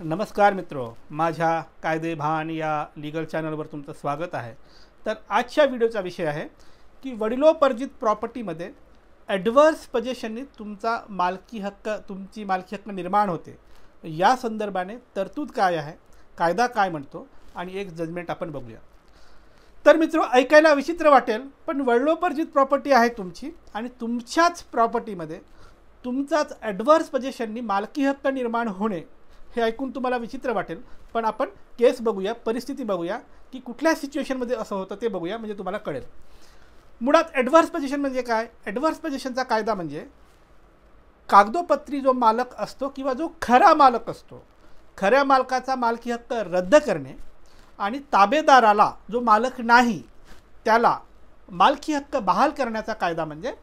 नमस्कार मित्रो, माझ्या कायदे भान या लीगल चॅनलवर तुमचं स्वागत आहे। तर आजच्या व्हिडिओचा विषय आहे की वडिलोपर्जित प्रॉपर्टीमध्ये ॲडव्हर्स पोझिशननी तुमची मालकी हक्क निर्माण होते। या संदर्भाने तरतूद काय आहे, कायदा काय म्हणतो आणि एक जजमेंट आपण बघूया। तर मित्रो, ऐकायला विचित्र वाटेल, पण वडिलोपर्जित प्रॉपर्टी आहे तुमची आणि तुमच्याच प्रॉपर्टीमध्ये तुमचाच ॲडव्हर्स पोझिशननी मालकी हक्क निर्माण होणे हे ऐकून तुम्हाला विचित्र वाटेल, पण आपण केस बघूया, परिस्थिती बघूया की कुठल्या सिच्युएशनमध्ये असं होतं ते बघूया, म्हणजे तुम्हाला कळेल। मुळात ॲडव्हर्स पोझिशन म्हणजे काय? ॲडव्हर्स पोझिशनचा कायदा म्हणजे कागदोपत्री जो मालक असतो किंवा जो खरा मालक असतो, खऱ्या मालकाचा मालकी हक्क रद्द करणे आणि ताबेदाराला, जो मालक नाही त्याला मालकी हक्क बहाल करण्याचा कायदा म्हणजे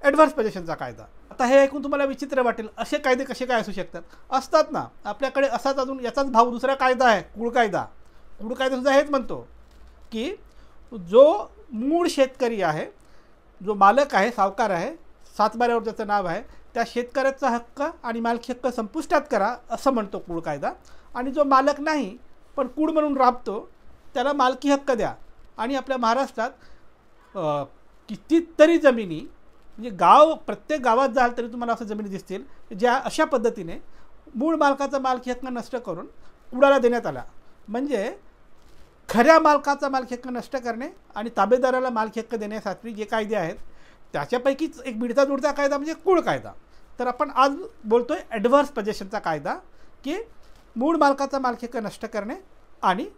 ॲडव्हर्स पोझिशनचा कायदा। आता हे ऐकून तुम्हाला विचित्र वाटेल, असे कायदे कसे काय असू शकतात? असतात ना, आपल्याकडे असाच अजून याचाच भाव दुसरा कायदा आहे, कुळ कायदा। कुळ कायदा हेच म्हणतो की जो मूळ शेतकरी आहे, जो मालक आहे, सावकार आहे, सातबाऱ्यावर ज्याचं नाव आहे, त्या शेतकऱ्याचा हक्क आणि मालकी हक्क संपुष्टात करा, असं म्हणतो कुळ कायदा। आणि जो मालक नाही पण कुळ म्हणून राबतो त्याला मालकी हक्क द्या। आणि आपल्या महाराष्ट्रात कितीतरी जमिनी, म्हणजे प्रत्येक गावात जाल तरी तुम्हाला असं जमिनी दिसतील ज्या अशा पद्धतीने मूळ मालकाचा मालकी हक्क नष्ट करून कुळाला देण्यात आला। म्हणजे खऱ्या मालकाचा मालकी हक्क नष्ट करणे आणि ताबेदाराला मालकी हक्क देण्यासाठी जे कायदे आहेत त्याच्यापैकीच एक बिडता जुडता कायदा म्हणजे कुळ कायदा। तर आपण आज बोलतोय ॲडव्हर्स पोझिशनचा कायदा, की मूळ मालकाचा मालकी हक्क नष्ट करणे आणि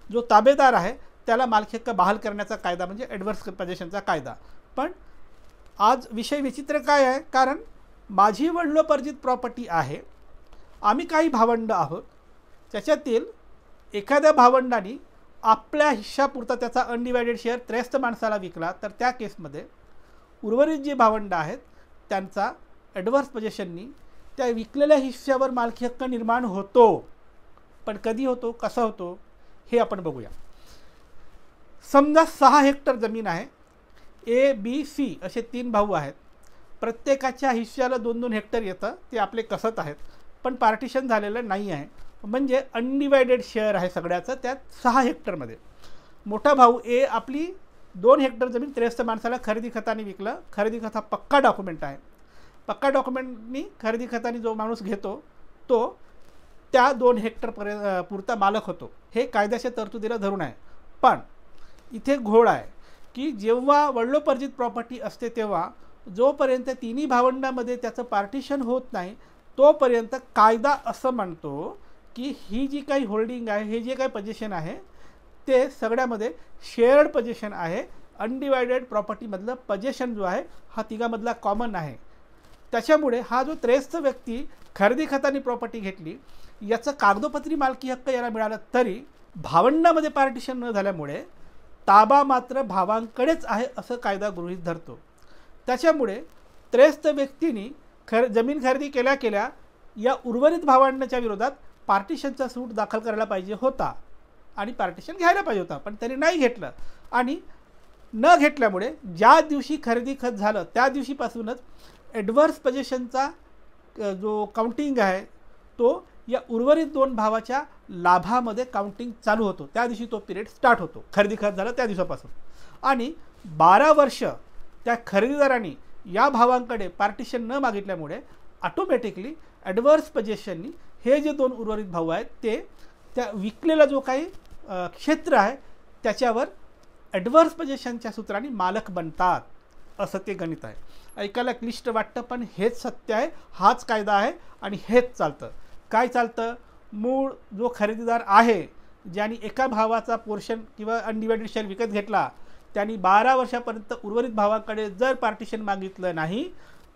जो ताबेदार आहे त्याला मालकी हक्क बहाल करण्याचा कायदा म्हणजे ॲडव्हर्स पोझिशनचा कायदा। पण आज विषय विचित्र काय आहे? कारण माझी वडिलोपर्जित प्रॉपर्टी आहे, आम्ही काही भावंड आहोत, त्याच्यातील एखाद्या भावंडांनी आपल्या हिश्शापुरता त्याचा अनडिवायडेड शेअर त्रयस्थ माणसाला विकला, तर त्या केसमध्ये उर्वरित जे भावंड आहेत त्यांचा ॲडव्हर्स पोझिशननी त्या विकलेल्या हिश्श्यावर मालकी हक्क निर्माण होतो। पण कधी होतो, कसा होतो हे आपण बघूया। समजा 6 हेक्टर जमीन आहे, ए बी सी असे 3 भाऊ आहेत, प्रत्येकाच्या हिश्श्याला 2-2 हेक्टर येतं, ते आपले कसत आहेत, पण पार्टिशन झालेलं नाही आहे, म्हणजे अनडिवायडेड शेअर आहे सगळ्याचं त्यात 6 हेक्टरमध्ये। मोठा भाऊ ए आपली 2 हेक्टर जमीन त्रयस्थ माणसाला खरेदी खताने विकलं, खरेदी खत हा पक्का डॉक्युमेंट आहे, पक्का डॉक्युमेंटनी खरेदी खताने जो माणूस घेतो तो त्या 2 हेक्टर पुरता मालक होतो, हे कायद्याच्या तरतुदीला धरून आहे। पण इथे घोळ आहे की जेव्हा वडिलोपर्जित प्रॉपर्टी असते तेव्हा जोपर्यंत तिन्ही भावंडामध्ये त्याचं पार्टिशन होत नाही तोपर्यंत कायदा असं म्हणतो की ही जी काही होल्डिंग आहे, हे जे काही पोझिशन आहे ते सगळ्यामध्ये शेअर्ड पोझिशन आहे। अनडिवायडेड प्रॉपर्टीमधलं पोझिशन जो आहे हा तिघामधला कॉमन आहे। त्याच्यामुळे हा जो त्रयस्थ व्यक्ती खरेदी खताने प्रॉपर्टी घेतली याचं कागदोपत्री मालकी हक्क याला मिळाला तरी भावंडामध्ये पार्टिशन न झाल्यामुळे ताबा मात्र भावांकडेच आहे असं कायदा गृहीत धरतो। त्याच्यामुळे त्रयस्थ व्यक्तीने जमीन खरेदी केल्या या उर्वरित भावंडाच्या विरोधात पार्टिशनचा सूट दाखल करायला पाहिजे होता आणि पार्टिशन घ्यायला पाहिजे होता, पण त्यांनी नाही घेतलं। आणि न घेतल्यामुळे ज्या दिवशी खरेदी खत झालं त्या दिवशीपासूनच ॲडव्हर्स पोझिशनचा जो काउंटिंग आहे तो या उर्वरित 2 भावाच्या लाभामध्ये काउंटिंग चालू होतो, त्या दिवशी तो पिरियड स्टार्ट होतो, खरेदी खत झालं त्या दिवसापासून। आणि 12 वर्ष त्या खरेदीदारांनी या भावांकडे पार्टिशन न मागितल्यामुळे ऑटोमॅटिकली ॲडव्हर्स पोझिशननी हे जे 2 उर्वरित भाऊ आहेत ते त्या विकलेला जो काही क्षेत्र आहे त्याच्यावर ॲडव्हर्स पोझिशनच्या सूत्राने मालक बनतात, असं ते गणित आहे। ऐकायला क्लिष्ट वाटतं, पण हेच सत्य आहे, हाच कायदा आहे आणि हेच चालतं। काय चालतं? मूळ जो खरेदीदार आहे, ज्यांनी एका भावाचा पोर्शन किंवा अनडिवायडेड शेअर विकत घेतला, त्यांनी 12 वर्षापर्यंत उर्वरित भावांकडे जर पार्टिशन मागितलं नाही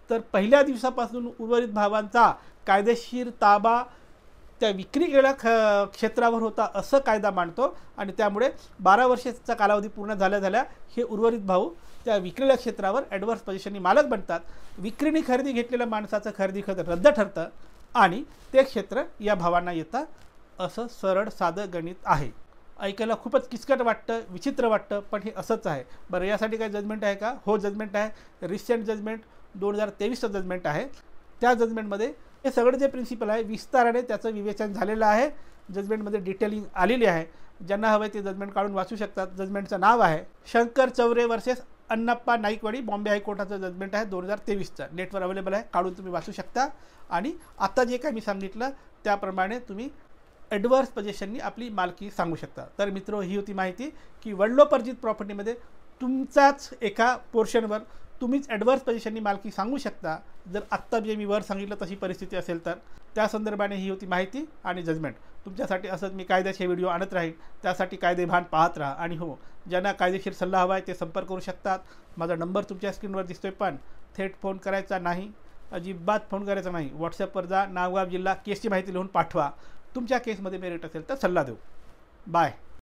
तर पहिल्या दिवसापासून उर्वरित भावांचा कायदेशीर ताबा त्या विक्री केलेल्या क्षेत्रावर होता असं कायदा मांडतो। आणि त्यामुळे 12 वर्षाचा कालावधी पूर्ण झाल्या हे उर्वरित भाऊ त्या विकलेल्या क्षेत्रावर ॲडव्हर्स पोझिशननी मालक बनतात। विक्रीने खरेदी घेतलेल्या माणसाचं खरेदी खत रद्द ठरतं आणि ते क्षेत्र या भावांना येतं, असं सरळ साधं गणित आहे। ऐकायला खूपच किचकट वाटतं, विचित्र वाटतं, पण हे असंच आहे। बरं, यासाठी काय जजमेंट आहे का? हो, जजमेंट आहे। रिसेंट जजमेंट 2023चं जजमेंट आहे। त्या जजमेंटमध्ये हे सगळं जे प्रिन्सिपल आहे विस्ताराने त्याचं विवेचन झालेलं आहे, जजमेंटमध्ये डिटेलिंग आलेली आहे. ज्यांना हवं ते जजमेंट काढून वाचू शकतात. जजमेंटचं नाव आहे शंकर चौरे वर्सेस अण्णाप्पा नाईकवाडी, बॉम्बे हायकोर्टाचं जजमेंट आहे 2023चं. नेटवर अवेलेबल आहे, काढून तुम्ही वाचू शकता. आणि आता जे काही मी सांगितलं त्याप्रमाणे तुम्ही ॲडव्हर्स पोझिशननी आपली मालकी सांगू शकता. तर मित्र, ही होती माहिती की वडिलोपार्जित प्रॉपर्टीमध्ये तुमचाच एका पोर्शनवर तुम्हीच ॲडव्हर्स पोझिशननी मालकी सांगू शकता, जर आत्ता जे मी वर सांगितलं तशी परिस्थिती असेल तर. त्या संदर्भाने ही होती माहिती आणि जजमेंट. तुमच्यासाठी असंच मी कायद्याचे व्हिडिओ आणत राहील. त्यासाठी कायदेभान पाहत राहा. आणि हो, ज्यांना कायदेशीर सल्ला हवा आहे ते संपर्क करू शकतात. माझा नंबर तुमच्या स्क्रीनवर दिसतोय, पण थेट फोन करायचा नाही, अजिबात फोन करायचा नाही. व्हॉट्सअपवर जा, नाव गाव जिल्हा केसची माहिती लिहून पाठवा. तुमच्या केसमध्ये मेरिट असेल तर सल्ला देऊ. बाय.